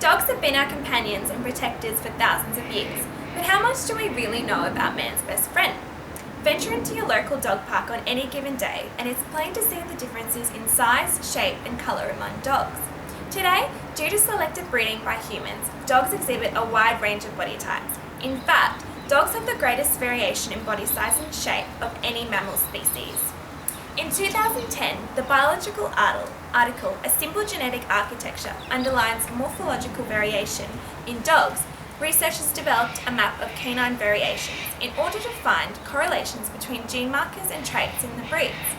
Dogs have been our companions and protectors for thousands of years, but how much do we really know about man's best friend? Venture into your local dog park on any given day and it's plain to see the differences in size, shape and colour among dogs. Today, due to selective breeding by humans, dogs exhibit a wide range of body types. In fact, dogs have the greatest variation in body size and shape of any mammal species. In 2010, the biological article, A Simple Genetic Architecture Underlines Morphological Variation in Dogs, researchers developed a map of canine variations in order to find correlations between gene markers and traits in the breeds.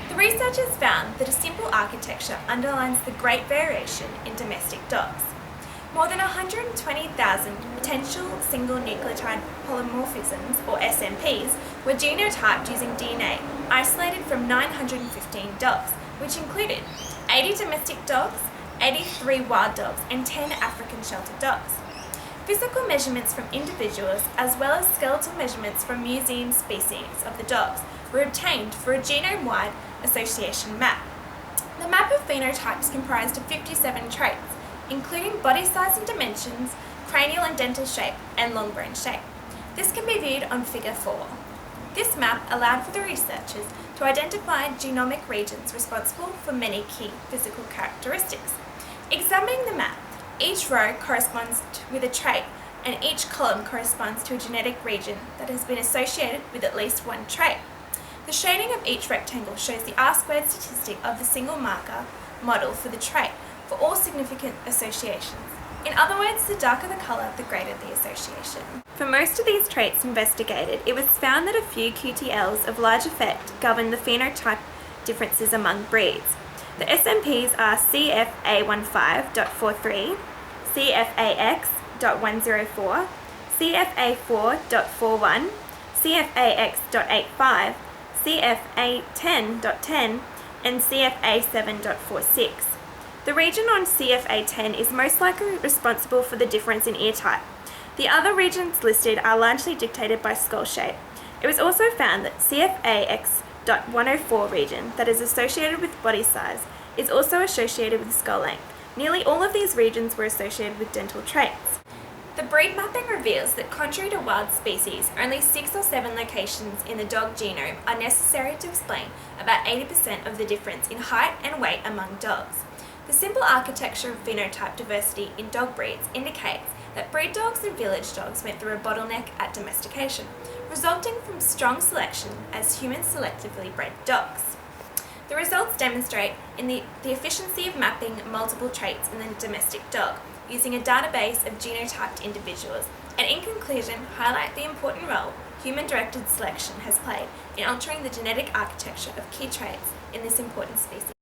The researchers found that a simple architecture underlines the great variation in domestic dogs. More than 120,000 potential single nucleotide polymorphisms, or SNPs, were genotyped using DNA isolated from 915 dogs, which included 80 domestic dogs, 83 wild dogs, and 10 African sheltered dogs. Physical measurements from individuals, as well as skeletal measurements from museum species of the dogs, were obtained for a genome-wide association map. The map of phenotypes comprised of 57 traits, including body size and dimensions, cranial and dental shape, and long bone shape. This can be viewed on Figure 4. This map allowed for the researchers to identify genomic regions responsible for many key physical characteristics. Examining the map, each row corresponds with a trait, and each column corresponds to a genetic region that has been associated with at least one trait. The shading of each rectangle shows the R-squared statistic of the single marker model for the trait for all significant associations. In other words, the darker the colour, the greater the association. For most of these traits investigated, it was found that a few QTLs of large effect govern the phenotype differences among breeds. The SNPs are CFA15.43, CFAX.104, CFA4.41, CFAX.85, CFA10.10, and CFA7.46. The region on CFA10 is most likely responsible for the difference in ear type. The other regions listed are largely dictated by skull shape. It was also found that CFAX.104 region that is associated with body size is also associated with skull length. Nearly all of these regions were associated with dental traits. The breed mapping reveals that contrary to wild species, only 6 or 7 locations in the dog genome are necessary to explain about 80% of the difference in height and weight among dogs. The simple architecture of phenotype diversity in dog breeds indicates that breed dogs and village dogs went through a bottleneck at domestication, resulting from strong selection as humans selectively bred dogs. The results demonstrate the efficiency of mapping multiple traits in the domestic dog using a database of genotyped individuals, and in conclusion highlight the important role human-directed selection has played in altering the genetic architecture of key traits in this important species.